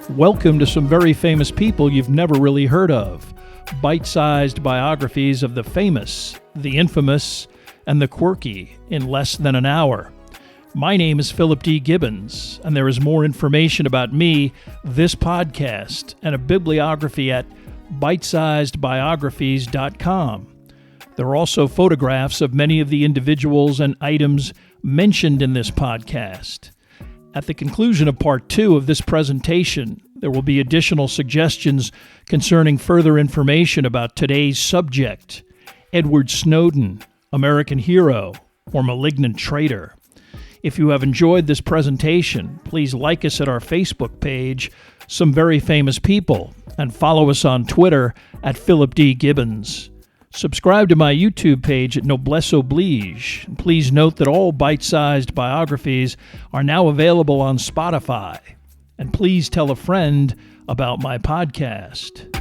Welcome to some very famous people you've never really heard of. Bite-sized biographies of the famous, the infamous, and the quirky in less than an hour. My name is Philip D. Gibbons, and there is more information about me, this podcast, and a bibliography at bitesizedbiographies.com. There are also photographs of many of the individuals and items mentioned in this podcast. At the conclusion of Part 2 of this presentation, there will be additional suggestions concerning further information about today's subject, Edward Snowden, American hero, or malignant traitor. If you have enjoyed this presentation, please like us at our Facebook page, Some Very Famous People, and follow us on Twitter at Philip D. Gibbons. Subscribe to my YouTube page at Noblesse Oblige. And please note that all bite-sized biographies are now available on Spotify. And please tell a friend about my podcast.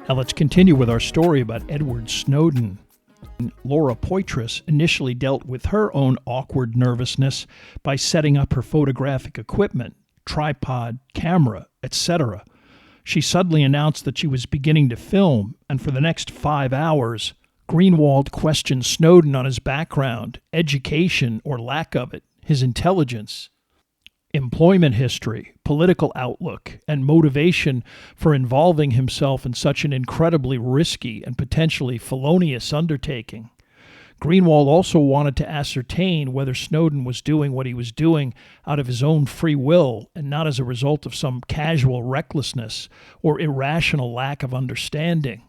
Now let's continue with our story about Edward Snowden. Laura Poitras initially dealt with her own awkward nervousness by setting up her photographic equipment, tripod, camera, etc. She suddenly announced that she was beginning to film, and for the next 5 hours, Greenwald questioned Snowden on his background, education or lack of it, his intelligence, employment history, political outlook, and motivation for involving himself in such an incredibly risky and potentially felonious undertaking. Greenwald also wanted to ascertain whether Snowden was doing what he was doing out of his own free will and not as a result of some casual recklessness or irrational lack of understanding.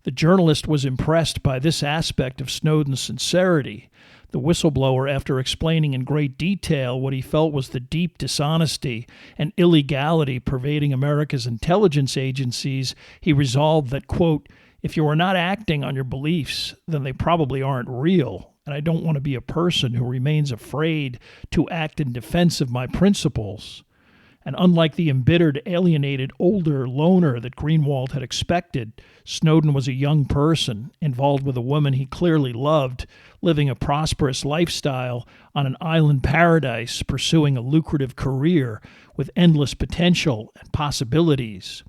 The journalist was impressed by this aspect of Snowden's sincerity. The whistleblower, after explaining in great detail what he felt was the deep dishonesty and illegality pervading America's intelligence agencies, he resolved that, quote, "If you are not acting on your beliefs, then they probably aren't real, and I don't want to be a person who remains afraid to act in defense of my principles." And unlike the embittered, alienated, older loner that Greenwald had expected, Snowden was a young person, involved with a woman he clearly loved, living a prosperous lifestyle on an island paradise, pursuing a lucrative career with endless potential and possibilities.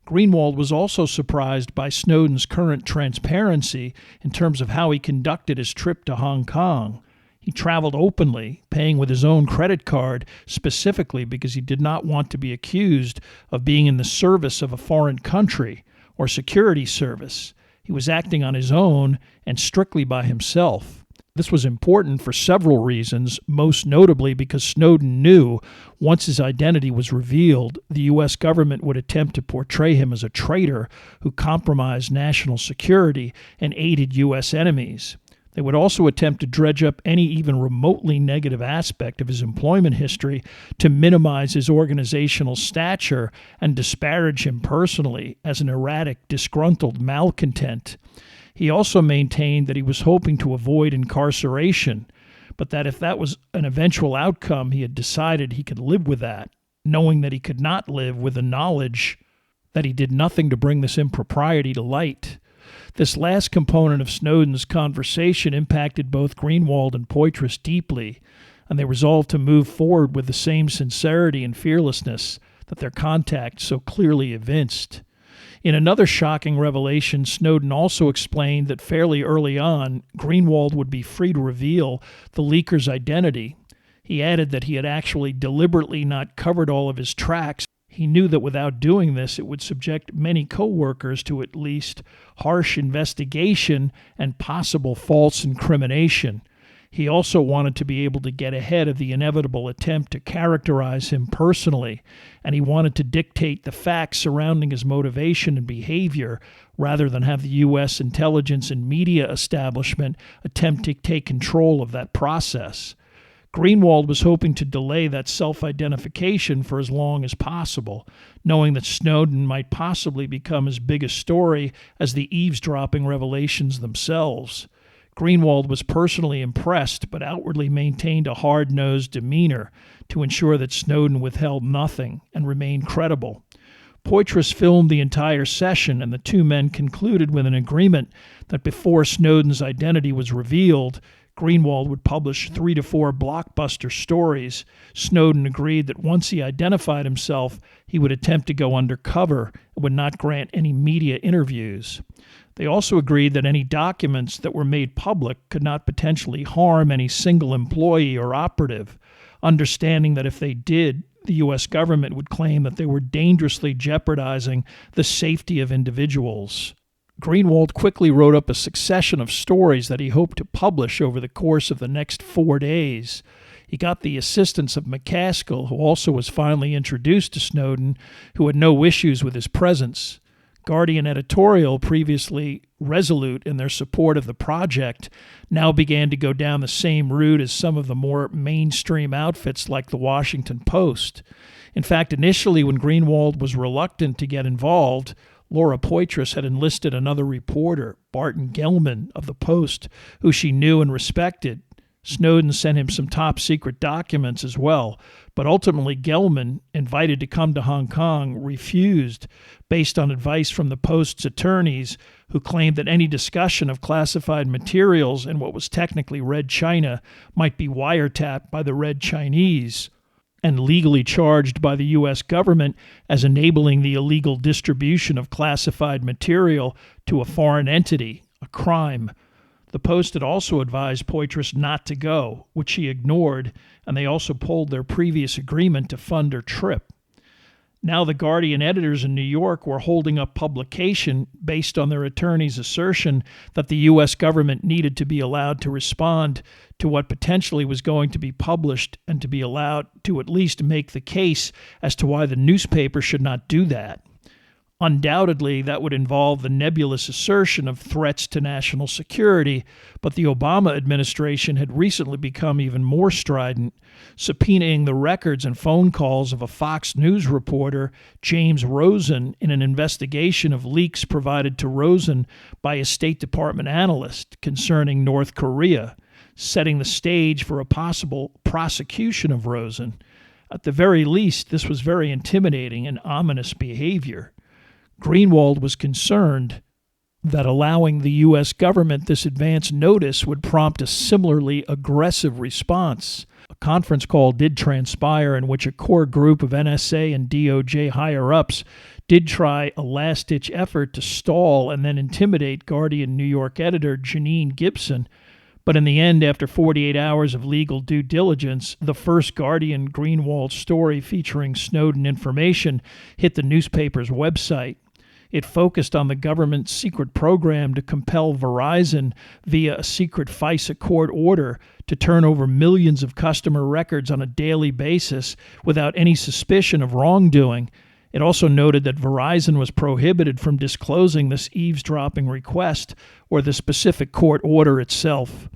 Greenwald was also surprised by Snowden's current transparency in terms of how he conducted his trip to Hong Kong. He traveled openly, paying with his own credit card, specifically because he did not want to be accused of being in the service of a foreign country or security service. He was acting on his own and strictly by himself. This was important for several reasons, most notably because Snowden knew once his identity was revealed, the U.S. government would attempt to portray him as a traitor who compromised national security and aided U.S. enemies. They would also attempt to dredge up any even remotely negative aspect of his employment history to minimize his organizational stature and disparage him personally as an erratic, disgruntled malcontent. He also maintained that he was hoping to avoid incarceration, but that if that was an eventual outcome, he had decided he could live with that, knowing that he could not live with the knowledge that he did nothing to bring this impropriety to light. This last component of Snowden's conversation impacted both Greenwald and Poitras deeply, and they resolved to move forward with the same sincerity and fearlessness that their contact so clearly evinced. In another shocking revelation, Snowden also explained that fairly early on, Greenwald would be free to reveal the leaker's identity. He added that he had actually deliberately not covered all of his tracks. He knew that without doing this, it would subject many co-workers to at least harsh investigation and possible false incrimination. He also wanted to be able to get ahead of the inevitable attempt to characterize him personally, and he wanted to dictate the facts surrounding his motivation and behavior rather than have the U.S. intelligence and media establishment attempt to take control of that process. Greenwald was hoping to delay that self-identification for as long as possible, knowing that Snowden might possibly become as big a story as the eavesdropping revelations themselves. Greenwald was personally impressed, but outwardly maintained a hard-nosed demeanor to ensure that Snowden withheld nothing and remained credible. Poitras filmed the entire session, and the two men concluded with an agreement that before Snowden's identity was revealed, Greenwald would publish 3 to 4 blockbuster stories. Snowden agreed that once he identified himself, he would attempt to go undercover and would not grant any media interviews. They also agreed that any documents that were made public could not potentially harm any single employee or operative, understanding that if they did, the U.S. government would claim that they were dangerously jeopardizing the safety of individuals. Greenwald quickly wrote up a succession of stories that he hoped to publish over the course of the next 4 days. He got the assistance of McCaskill, who also was finally introduced to Snowden, who had no issues with his presence. Guardian editorial, previously resolute in their support of the project, now began to go down the same route as some of the more mainstream outfits like the Washington Post. In fact, initially when Greenwald was reluctant to get involved, Laura Poitras had enlisted another reporter, Barton Gellman of the Post, who she knew and respected. Snowden sent him some top-secret documents as well, but ultimately Gellman, invited to come to Hong Kong, refused based on advice from the Post's attorneys, who claimed that any discussion of classified materials in what was technically Red China might be wiretapped by the Red Chinese and legally charged by the U.S. government as enabling the illegal distribution of classified material to a foreign entity, a crime. The Post had also advised Poitras not to go, which she ignored, and they also pulled their previous agreement to fund her trip. Now the Guardian editors in New York were holding up publication based on their attorney's assertion that the U.S. government needed to be allowed to respond to what potentially was going to be published and to be allowed to at least make the case as to why the newspaper should not do that. Undoubtedly, that would involve the nebulous assertion of threats to national security, but the Obama administration had recently become even more strident, subpoenaing the records and phone calls of a Fox News reporter, James Rosen, in an investigation of leaks provided to Rosen by a State Department analyst concerning North Korea, setting the stage for a possible prosecution of Rosen. At the very least, this was very intimidating and ominous behavior. Greenwald was concerned that allowing the U.S. government this advance notice would prompt a similarly aggressive response. A conference call did transpire in which a core group of NSA and DOJ higher-ups did try a last-ditch effort to stall and then intimidate Guardian New York editor Janine Gibson. But in the end, after 48 hours of legal due diligence, the first Guardian Greenwald story featuring Snowden information hit the newspaper's website. It focused on the government's secret program to compel Verizon via a secret FISA court order to turn over millions of customer records on a daily basis without any suspicion of wrongdoing. It also noted that Verizon was prohibited from disclosing this eavesdropping request or the specific court order itself.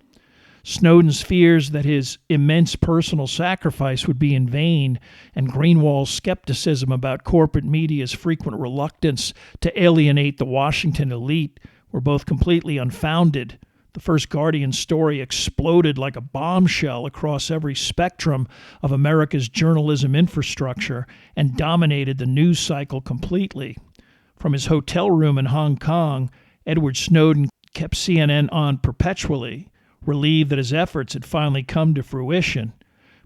Snowden's fears that his immense personal sacrifice would be in vain, and Greenwald's skepticism about corporate media's frequent reluctance to alienate the Washington elite were both completely unfounded. The first Guardian story exploded like a bombshell across every spectrum of America's journalism infrastructure and dominated the news cycle completely. From his hotel room in Hong Kong, Edward Snowden kept CNN on perpetually, relieved that his efforts had finally come to fruition.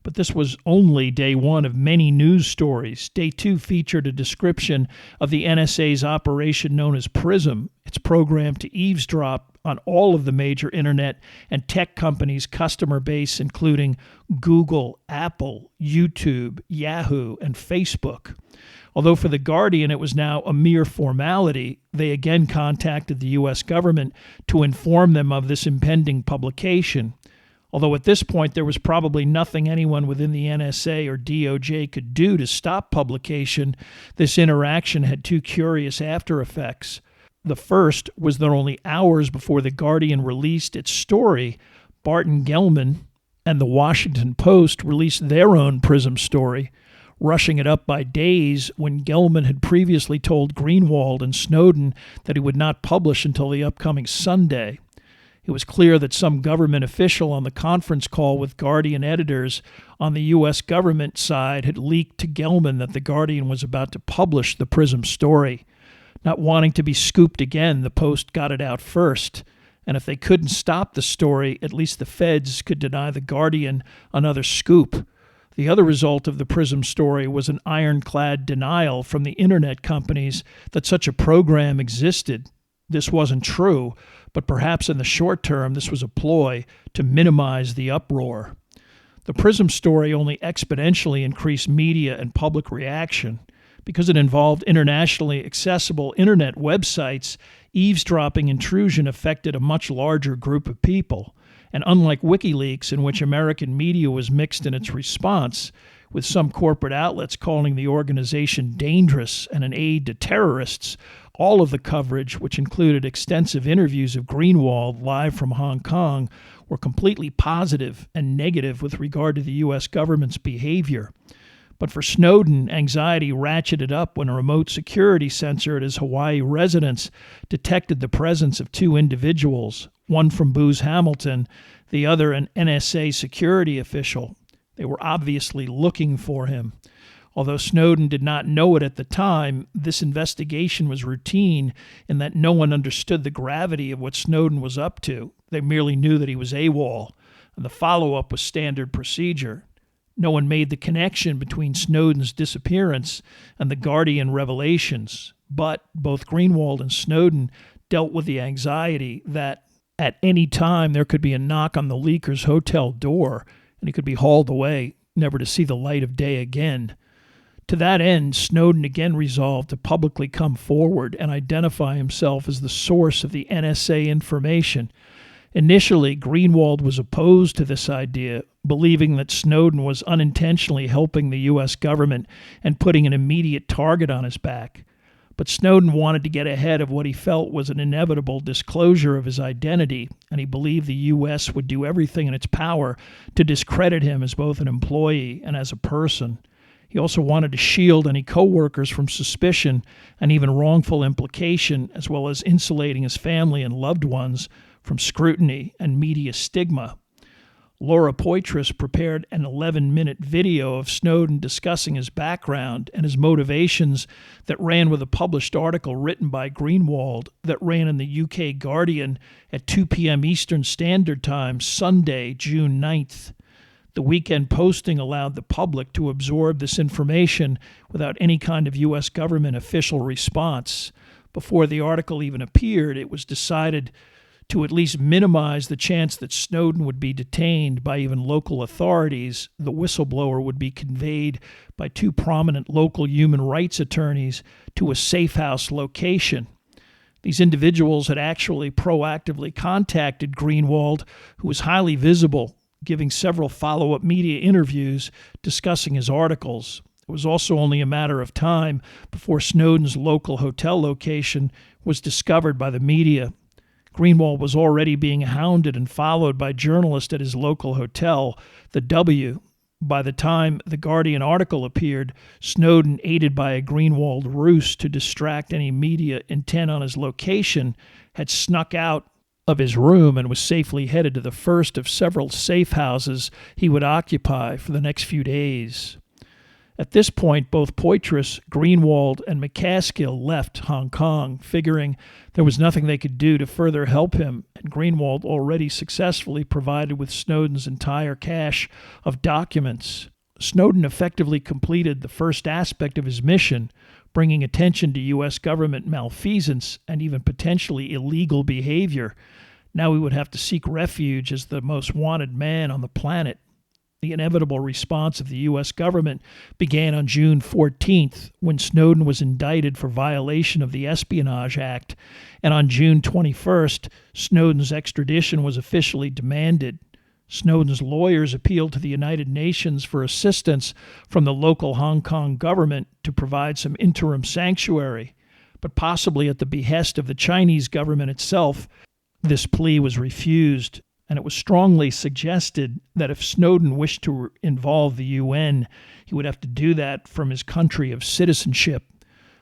But this was only day one of many news stories. Day two featured a description of the NSA's operation known as PRISM, its program to eavesdrop on all of the major internet and tech companies' customer base, including Google, Apple, YouTube, Yahoo, and Facebook. Although for The Guardian it was now a mere formality, they again contacted the U.S. government to inform them of this impending publication. Although at this point there was probably nothing anyone within the NSA or DOJ could do to stop publication, this interaction had two curious after effects. The first was that only hours before The Guardian released its story, Barton Gellman and the Washington Post released their own PRISM story, rushing it up by days when Gellman had previously told Greenwald and Snowden that he would not publish until the upcoming Sunday. It It was clear that some government official on the conference call with Guardian editors on the U.S. government side had leaked to Gelman that the Guardian was about to publish the PRISM story. Not wanting to be scooped again, the Post got it out first. And if they couldn't stop the story, at least the feds could deny the Guardian another scoop. The other result of the PRISM story was an ironclad denial from the internet companies that such a program existed. This wasn't true, but perhaps in the short term this was a ploy to minimize the uproar. The PRISM story only exponentially increased media and public reaction. Because it involved internationally accessible internet websites, eavesdropping intrusion affected a much larger group of people. And unlike WikiLeaks, in which American media was mixed in its response, with some corporate outlets calling the organization dangerous and an aid to terrorists, all of the coverage, which included extensive interviews of Greenwald live from Hong Kong, were completely positive and negative with regard to the U.S. government's behavior. But for Snowden, anxiety ratcheted up when a remote security sensor at his Hawaii residence detected the presence of two individuals, one from Booz Hamilton, the other an NSA security official. They were obviously looking for him. Although Snowden did not know it at the time, this investigation was routine in that no one understood the gravity of what Snowden was up to. They merely knew that he was AWOL, and the follow-up was standard procedure. No one made the connection between Snowden's disappearance and the Guardian revelations, but both Greenwald and Snowden dealt with the anxiety that at any time there could be a knock on the leaker's hotel door and he could be hauled away, never to see the light of day again. To that end, Snowden again resolved to publicly come forward and identify himself as the source of the NSA information. Initially, Greenwald was opposed to this idea, believing that Snowden was unintentionally helping the U.S. government and putting an immediate target on his back. But Snowden wanted to get ahead of what he felt was an inevitable disclosure of his identity, and he believed the U.S. would do everything in its power to discredit him as both an employee and as a person. He also wanted to shield any co-workers from suspicion and even wrongful implication, as well as insulating his family and loved ones from scrutiny and media stigma. Laura Poitras prepared an 11-minute video of Snowden discussing his background and his motivations that ran with a published article written by Greenwald that ran in the UK Guardian at 2 p.m. Eastern Standard Time, Sunday, June 9th. The weekend posting allowed the public to absorb this information without any kind of U.S. government official response. Before the article even appeared, it was decided to at least minimize the chance that Snowden would be detained by even local authorities. The whistleblower would be conveyed by two prominent local human rights attorneys to a safe house location. These individuals had actually proactively contacted Greenwald, who was highly visible, giving several follow-up media interviews discussing his articles. It was also only a matter of time before Snowden's local hotel location was discovered by the media. Greenwald was already being hounded and followed by journalists at his local hotel, the W. By the time the Guardian article appeared, Snowden, aided by a Greenwald ruse to distract any media intent on his location, had snuck out of his room and was safely headed to the first of several safe houses he would occupy for the next few days. At this point, both Poitras, Greenwald, and McCaskill left Hong Kong, figuring there was nothing they could do to further help him, and Greenwald already successfully provided with Snowden's entire cache of documents. Snowden effectively completed the first aspect of his mission, bringing attention to U.S. government malfeasance and even potentially illegal behavior. Now he would have to seek refuge as the most wanted man on the planet. The inevitable response of the U.S. government began on June 14th, when Snowden was indicted for violation of the Espionage Act, and on June 21st, Snowden's extradition was officially demanded. Snowden's lawyers appealed to the United Nations for assistance from the local Hong Kong government to provide some interim sanctuary, but possibly at the behest of the Chinese government itself, this plea was refused. And it was strongly suggested that if Snowden wished to involve the UN, he would have to do that from his country of citizenship.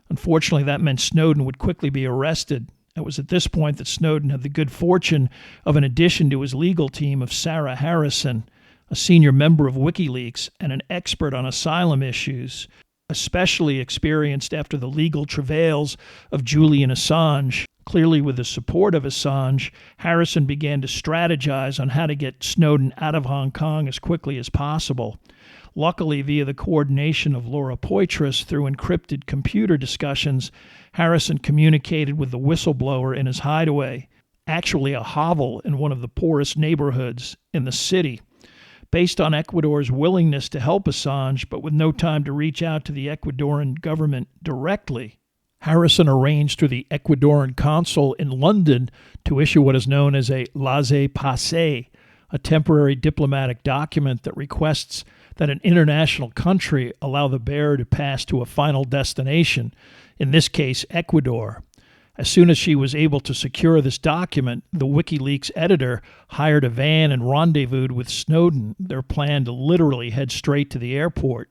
Unfortunately, that meant Snowden would quickly be arrested, It was at this point that Snowden had the good fortune of an addition to his legal team of Sarah Harrison, a senior member of WikiLeaks and an expert on asylum issues, especially experienced after the legal travails of Julian Assange. Clearly, with the support of Assange, Harrison began to strategize on how to get Snowden out of Hong Kong as quickly as possible. Luckily, via the coordination of Laura Poitras through encrypted computer discussions, Harrison communicated with the whistleblower in his hideaway, actually a hovel in one of the poorest neighborhoods in the city. Based on Ecuador's willingness to help Assange, but with no time to reach out to the Ecuadorian government directly, Harrison arranged through the Ecuadorian consul in London to issue what is known as a laissez-passer, a temporary diplomatic document that requests that an international country allow the bearer to pass to a final destination, in this case, Ecuador. As soon as she was able to secure this document, the WikiLeaks editor hired a van and rendezvoused with Snowden, their plan to literally head straight to the airport.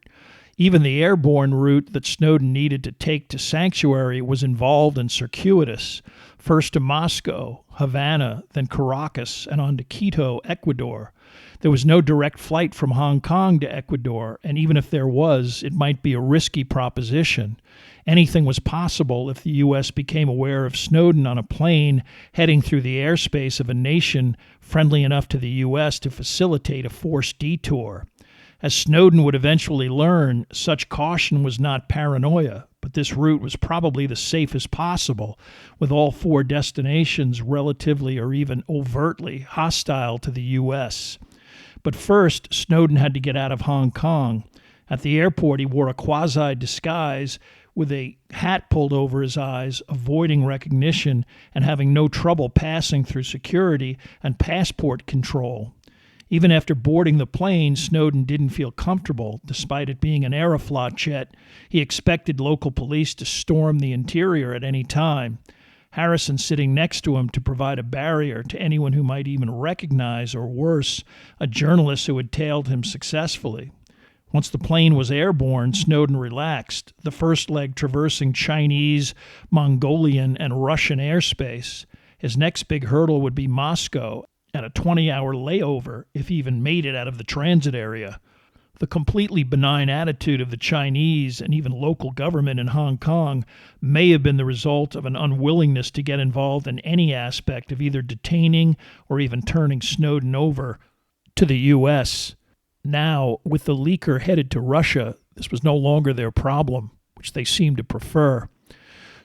Even the airborne route that Snowden needed to take to Sanctuary was involved and circuitous, first to Moscow, Havana, then Caracas, and on to Quito, Ecuador. There was no direct flight from Hong Kong to Ecuador, and even if there was, it might be a risky proposition. Anything was possible if the U.S. became aware of Snowden on a plane heading through the airspace of a nation friendly enough to the U.S. to facilitate a forced detour. As Snowden would eventually learn, such caution was not paranoia, but this route was probably the safest possible, with all four destinations relatively or even overtly hostile to the U.S. But first, Snowden had to get out of Hong Kong. At the airport, he wore a quasi-disguise with a hat pulled over his eyes, avoiding recognition and having no trouble passing through security and passport control. Even after boarding the plane, Snowden didn't feel comfortable, despite it being an Aeroflot jet. He expected local police to storm the interior at any time. Harrison sitting next to him to provide a barrier to anyone who might even recognize, or worse, a journalist who had tailed him successfully. Once the plane was airborne, Snowden relaxed, the first leg traversing Chinese, Mongolian, and Russian airspace. His next big hurdle would be Moscow, and a 20-hour layover if he even made it out of the transit area. The completely benign attitude of the Chinese and even local government in Hong Kong may have been the result of an unwillingness to get involved in any aspect of either detaining or even turning Snowden over to the U.S. Now, with the leaker headed to Russia, this was no longer their problem, which they seemed to prefer.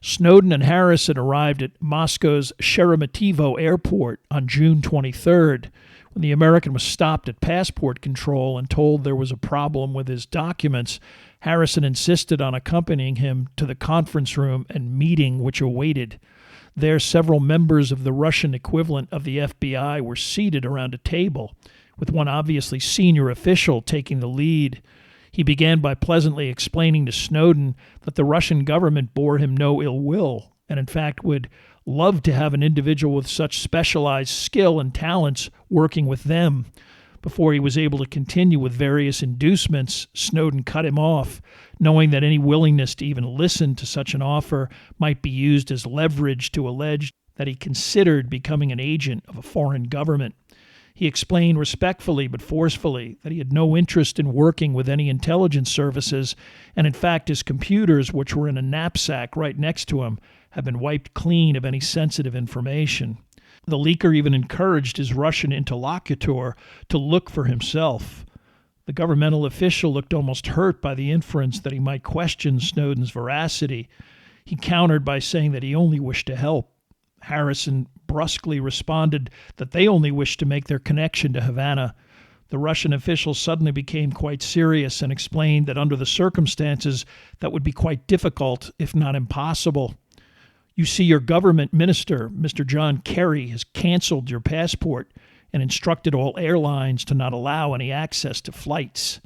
Snowden and Harrison arrived at Moscow's Sheremetyevo airport on June 23rd, when the American was stopped at passport control and told there was a problem with his documents. Harrison insisted on accompanying him to the conference room and meeting which awaited. There, several members of the Russian equivalent of the FBI were seated around a table, with one obviously senior official taking the lead. He began by pleasantly explaining to Snowden that the Russian government bore him no ill will, and in fact would love to have an individual with such specialized skill and talents working with them. Before he was able to continue with various inducements, Snowden cut him off, knowing that any willingness to even listen to such an offer might be used as leverage to allege that he considered becoming an agent of a foreign government. He explained respectfully but forcefully that he had no interest in working with any intelligence services, and in fact his computers, which were in a knapsack right next to him, had been wiped clean of any sensitive information. The leaker even encouraged his Russian interlocutor to look for himself. The governmental official looked almost hurt by the inference that he might question Snowden's veracity. He countered by saying that he only wished to help. Harrison brusquely responded that they only wished to make their connection to Havana. The Russian official suddenly became quite serious and explained that under the circumstances that would be quite difficult, if not impossible. You see, your government minister, Mr. John Kerry, has canceled your passport and instructed all airlines to not allow any access to flights.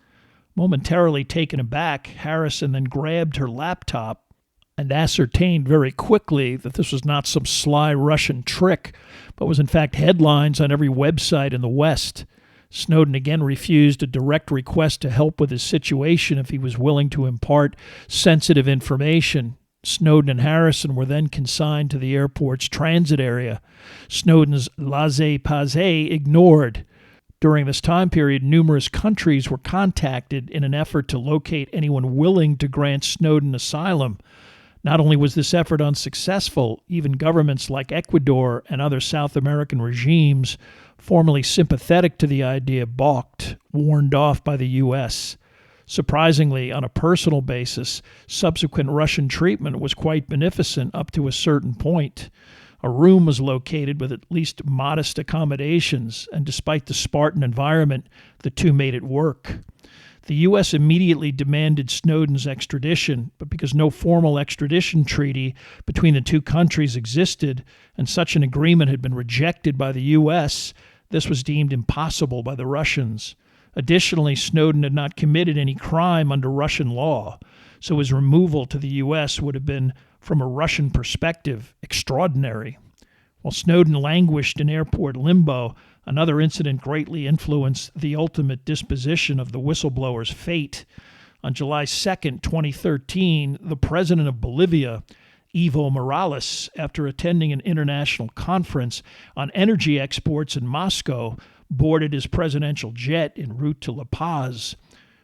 Momentarily taken aback, Harrison then grabbed her laptop and ascertained very quickly that this was not some sly Russian trick, but was in fact headlines on every website in the West. Snowden again refused a direct request to help with his situation if he was willing to impart sensitive information. Snowden and Harrison were then consigned to the airport's transit area. Snowden's laissez-passer ignored. During this time period, numerous countries were contacted in an effort to locate anyone willing to grant Snowden asylum. Not only was this effort unsuccessful, even governments like Ecuador and other South American regimes, formerly sympathetic to the idea, balked, warned off by the U.S. Surprisingly, on a personal basis, subsequent Russian treatment was quite beneficent up to a certain point. A room was located with at least modest accommodations, and despite the Spartan environment, the two made it work. The U.S. immediately demanded Snowden's extradition, but because no formal extradition treaty between the two countries existed, and such an agreement had been rejected by the U.S., this was deemed impossible by the Russians. Additionally, Snowden had not committed any crime under Russian law, so his removal to the U.S. would have been, from a Russian perspective, extraordinary. While Snowden languished in airport limbo, another incident greatly influenced the ultimate disposition of the whistleblower's fate. On July 2, 2013, the president of Bolivia, Evo Morales, after attending an international conference on energy exports in Moscow, boarded his presidential jet en route to La Paz.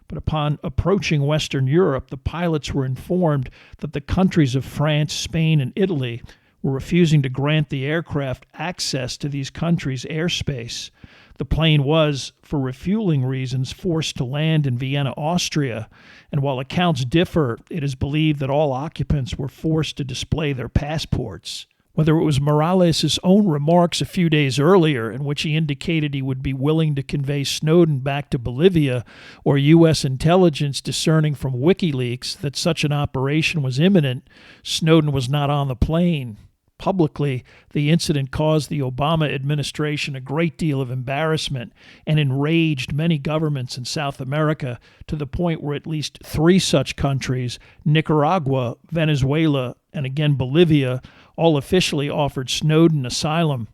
But upon approaching Western Europe, the pilots were informed that the countries of France, Spain, and Italy were refusing to grant the aircraft access to these countries' airspace. The plane was, for refueling reasons, forced to land in Vienna, Austria, and while accounts differ, it is believed that all occupants were forced to display their passports. Whether it was Morales' own remarks a few days earlier in which he indicated he would be willing to convey Snowden back to Bolivia, or U.S. intelligence discerning from WikiLeaks that such an operation was imminent, Snowden was not on the plane. Publicly, the incident caused the Obama administration a great deal of embarrassment and enraged many governments in South America to the point where at least 3 such countries, Nicaragua, Venezuela, and again Bolivia, all officially offered Snowden asylum.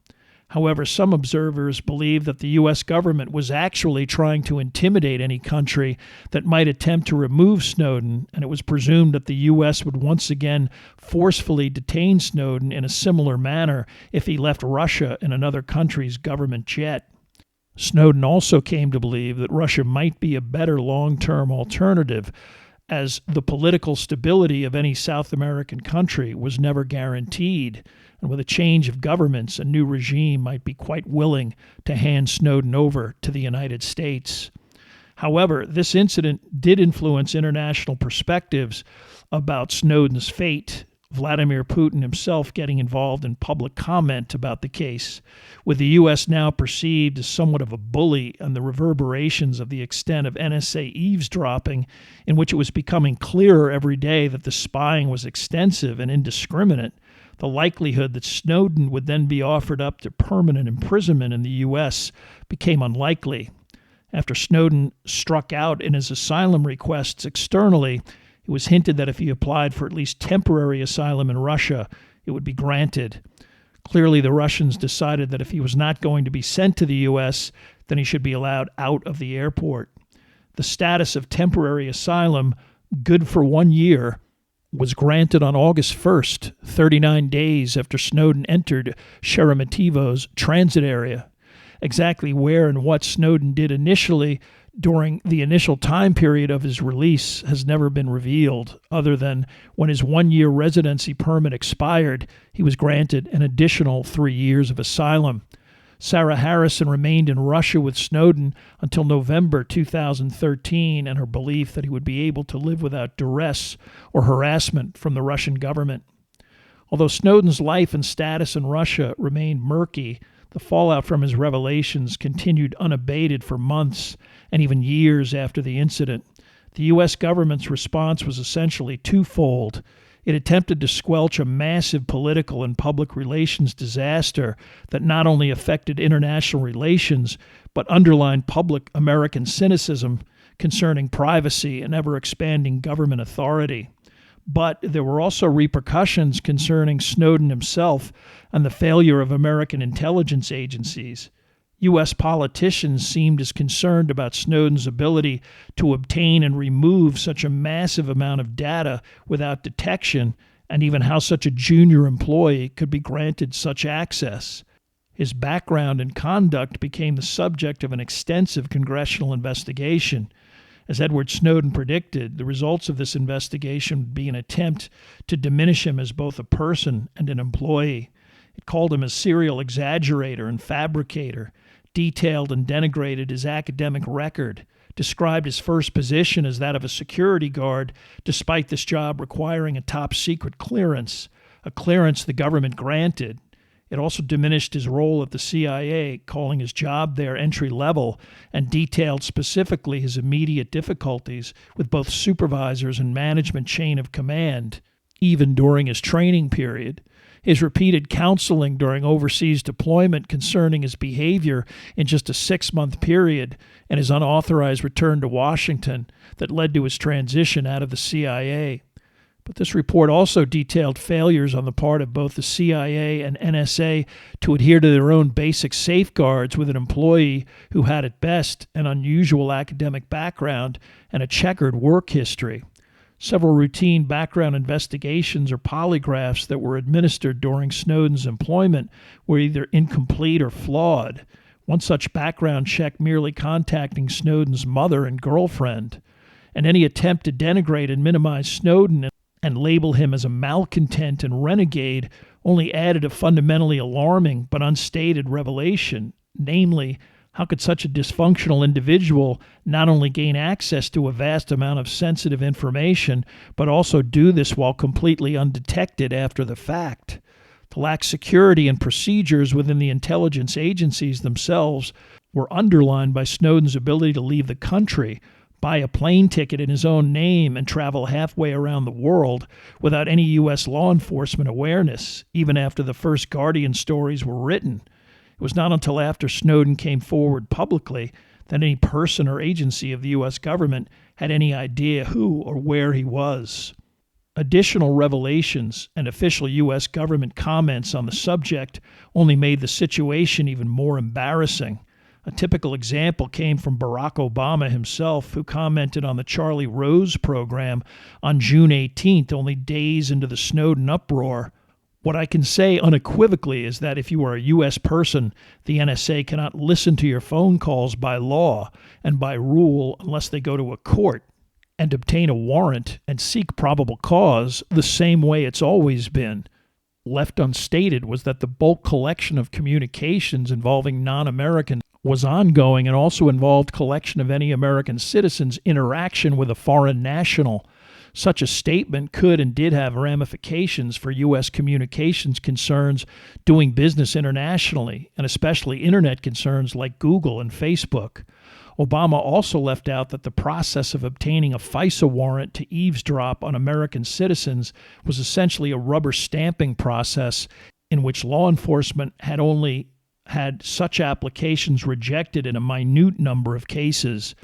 However, some observers believe that the U.S. government was actually trying to intimidate any country that might attempt to remove Snowden, and it was presumed that the U.S. would once again forcefully detain Snowden in a similar manner if he left Russia in another country's government jet. Snowden also came to believe that Russia might be a better long-term alternative, as the political stability of any South American country was never guaranteed, and with a change of governments, a new regime might be quite willing to hand Snowden over to the United States. However, this incident did influence international perspectives about Snowden's fate, Vladimir Putin himself getting involved in public comment about the case, with the U.S. now perceived as somewhat of a bully and the reverberations of the extent of NSA eavesdropping, in which it was becoming clearer every day that the spying was extensive and indiscriminate. The likelihood that Snowden would then be offered up to permanent imprisonment in the U.S. became unlikely. After Snowden struck out in his asylum requests externally, it was hinted that if he applied for at least temporary asylum in Russia, it would be granted. Clearly, the Russians decided that if he was not going to be sent to the U.S., then he should be allowed out of the airport. The status of temporary asylum, good for 1 year, was granted on August 1st, 39 days after Snowden entered Sheremetyevo's transit area. Exactly where and what Snowden did initially during the initial time period of his release has never been revealed, other than when his 1-year residency permit expired, he was granted an additional 3 years of asylum. Sarah Harrison remained in Russia with Snowden until November 2013, and her belief that he would be able to live without duress or harassment from the Russian government. Although Snowden's life and status in Russia remained murky, the fallout from his revelations continued unabated for months and even years after the incident. The U.S. government's response was essentially twofold. It attempted to squelch a massive political and public relations disaster that not only affected international relations, but underlined public American cynicism concerning privacy and ever-expanding government authority. But there were also repercussions concerning Snowden himself and the failure of American intelligence agencies. U.S. politicians seemed as concerned about Snowden's ability to obtain and remove such a massive amount of data without detection and even how such a junior employee could be granted such access. His background and conduct became the subject of an extensive congressional investigation. As Edward Snowden predicted, the results of this investigation would be an attempt to diminish him as both a person and an employee. It called him a serial exaggerator and fabricator, detailed and denigrated his academic record, described his first position as that of a security guard, despite this job requiring a top-secret clearance, a clearance the government granted. It also diminished his role at the CIA, calling his job there entry-level, and detailed specifically his immediate difficulties with both supervisors and management chain of command, even during his training period. His repeated counseling during overseas deployment concerning his behavior in just a 6-month period, and his unauthorized return to Washington that led to his transition out of the CIA. But this report also detailed failures on the part of both the CIA and NSA to adhere to their own basic safeguards with an employee who had at best an unusual academic background and a checkered work history. Several routine background investigations or polygraphs that were administered during Snowden's employment were either incomplete or flawed. One such background check merely contacting Snowden's mother and girlfriend. And any attempt to denigrate and minimize Snowden and label him as a malcontent and renegade only added a fundamentally alarming but unstated revelation, namely, how could such a dysfunctional individual not only gain access to a vast amount of sensitive information, but also do this while completely undetected after the fact? The lack of security and procedures within the intelligence agencies themselves were underlined by Snowden's ability to leave the country, buy a plane ticket in his own name, and travel halfway around the world without any U.S. law enforcement awareness, even after the first Guardian stories were written. It was not until after Snowden came forward publicly that any person or agency of the U.S. government had any idea who or where he was. Additional revelations and official U.S. government comments on the subject only made the situation even more embarrassing. A typical example came from Barack Obama himself, who commented on the Charlie Rose program on June 18th, only days into the Snowden uproar. What I can say unequivocally is that if you are a U.S. person, the NSA cannot listen to your phone calls by law and by rule unless they go to a court and obtain a warrant and seek probable cause the same way it's always been. Left unstated was that the bulk collection of communications involving non-Americans was ongoing and also involved collection of any American citizen's interaction with a foreign national. Such a statement could and did have ramifications for U.S. communications concerns doing business internationally, and especially internet concerns like Google and Facebook. Obama also left out that the process of obtaining a FISA warrant to eavesdrop on American citizens was essentially a rubber stamping process in which law enforcement had only had such applications rejected in a minute number of cases.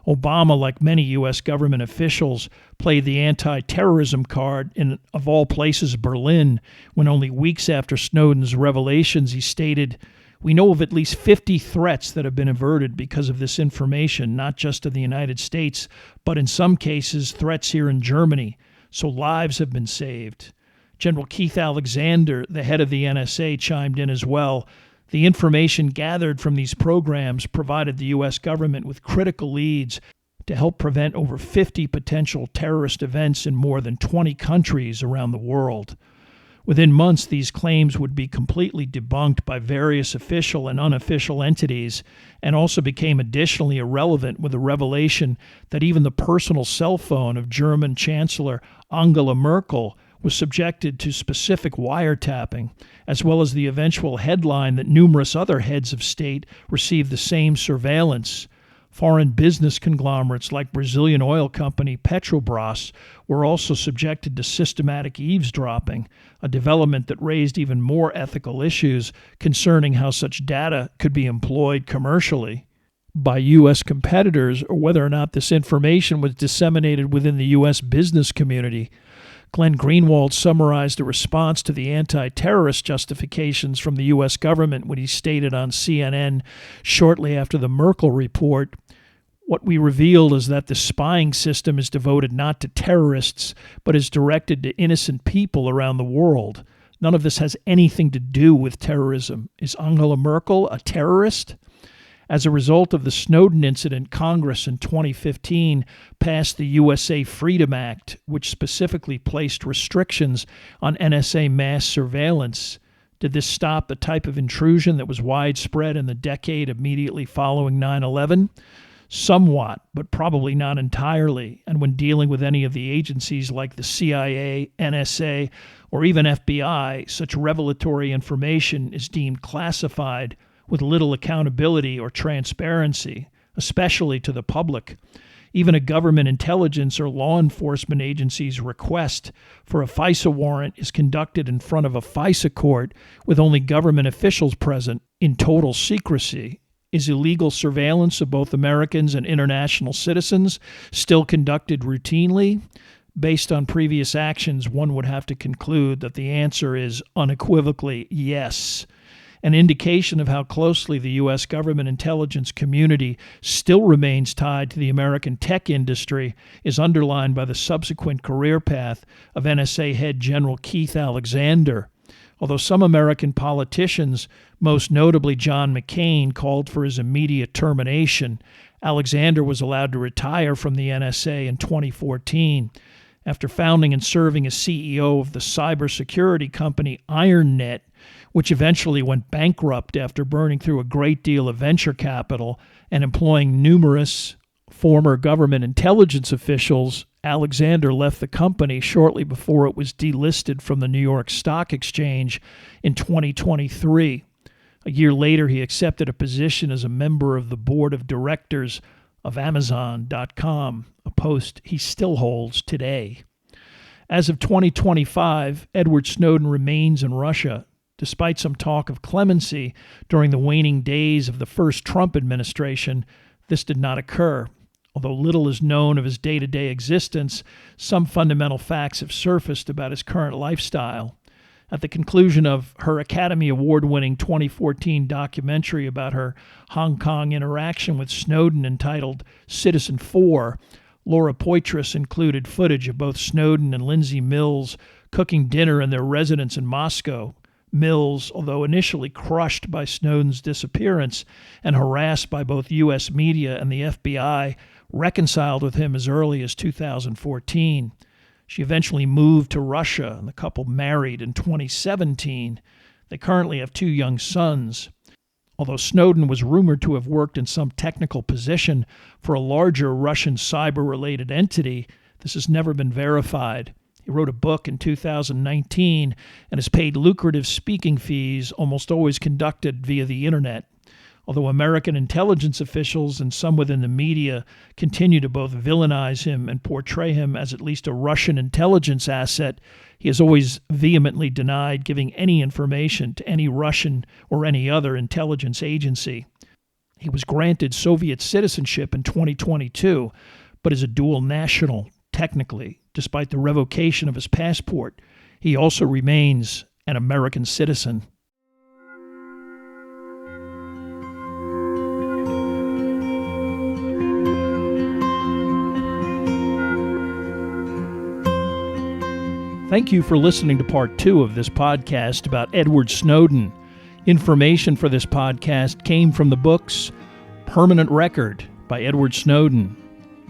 Obama, like many U.S. government officials, played the anti-terrorism card in, of all places, Berlin, when only weeks after Snowden's revelations he stated, "We know of at least 50 threats that have been averted because of this information, not just to the United States, but in some cases threats here in Germany, so lives have been saved." General Keith Alexander, the head of the NSA, chimed in as well. The information gathered from these programs provided the U.S. government with critical leads to help prevent over 50 potential terrorist events in more than 20 countries around the world. Within months, these claims would be completely debunked by various official and unofficial entities, and also became additionally irrelevant with the revelation that even the personal cell phone of German Chancellor Angela Merkel was subjected to specific wiretapping, as well as the eventual headline that numerous other heads of state received the same surveillance. Foreign business conglomerates like Brazilian oil company Petrobras were also subjected to systematic eavesdropping, a development that raised even more ethical issues concerning how such data could be employed commercially by U.S. competitors, or whether or not this information was disseminated within the U.S. business community. Glenn Greenwald summarized a response to the anti-terrorist justifications from the U.S. government when he stated on CNN shortly after the Merkel report, What we revealed is that the spying system is devoted not to terrorists, but is directed to innocent people around the world. None of this has anything to do with terrorism. Is Angela Merkel a terrorist? As a result of the Snowden incident, Congress in 2015 passed the USA Freedom Act, which specifically placed restrictions on NSA mass surveillance. Did this stop the type of intrusion that was widespread in the decade immediately following 9/11? Somewhat, but probably not entirely. And when dealing with any of the agencies like the CIA, NSA, or even FBI, such revelatory information is deemed classified with little accountability or transparency, especially to the public. Even a government intelligence or law enforcement agency's request for a FISA warrant is conducted in front of a FISA court with only government officials present in total secrecy. Is illegal surveillance of both Americans and international citizens still conducted routinely? Based on previous actions, one would have to conclude that the answer is unequivocally yes. An indication of how closely the U.S. government intelligence community still remains tied to the American tech industry is underlined by the subsequent career path of NSA head General Keith Alexander. Although some American politicians, most notably John McCain, called for his immediate termination, Alexander was allowed to retire from the NSA in 2014. After founding and serving as CEO of the cybersecurity company IronNet, which eventually went bankrupt after burning through a great deal of venture capital and employing numerous former government intelligence officials, Alexander left the company shortly before it was delisted from the New York Stock Exchange in 2023. A year later, he accepted a position as a member of the board of directors of Amazon.com, a post he still holds today. As of 2025, Edward Snowden remains in Russia, despite some talk of clemency during the waning days of the first Trump administration. This did not occur. Although little is known of his day-to-day existence, some fundamental facts have surfaced about his current lifestyle. At the conclusion of her Academy Award-winning 2014 documentary about her Hong Kong interaction with Snowden entitled Citizen 4, Laura Poitras included footage of both Snowden and Lindsay Mills cooking dinner in their residence in Moscow. Mills, although initially crushed by Snowden's disappearance and harassed by both U.S. media and the FBI, reconciled with him as early as 2014. She eventually moved to Russia, and the couple married in 2017. They currently have 2 young sons. Although Snowden was rumored to have worked in some technical position for a larger Russian cyber-related entity, this has never been verified. He wrote a book in 2019 and has paid lucrative speaking fees, almost always conducted via the internet. Although American intelligence officials and some within the media continue to both villainize him and portray him as at least a Russian intelligence asset, he has always vehemently denied giving any information to any Russian or any other intelligence agency. He was granted Soviet citizenship in 2022, but is a dual national, technically, despite the revocation of his passport. He also remains an American citizen. Thank you for listening to part 2 of this podcast about Edward Snowden. Information for this podcast came from the books Permanent Record by Edward Snowden,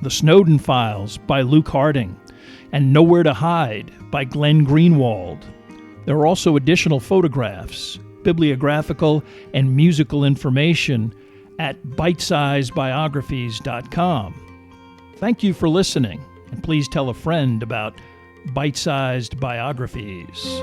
The Snowden Files by Luke Harding, and Nowhere to Hide by Glenn Greenwald. There are also additional photographs, bibliographical, and musical information at bitesizebiographies.com. Thank you for listening, and please tell a friend about Bite-Sized Biographies.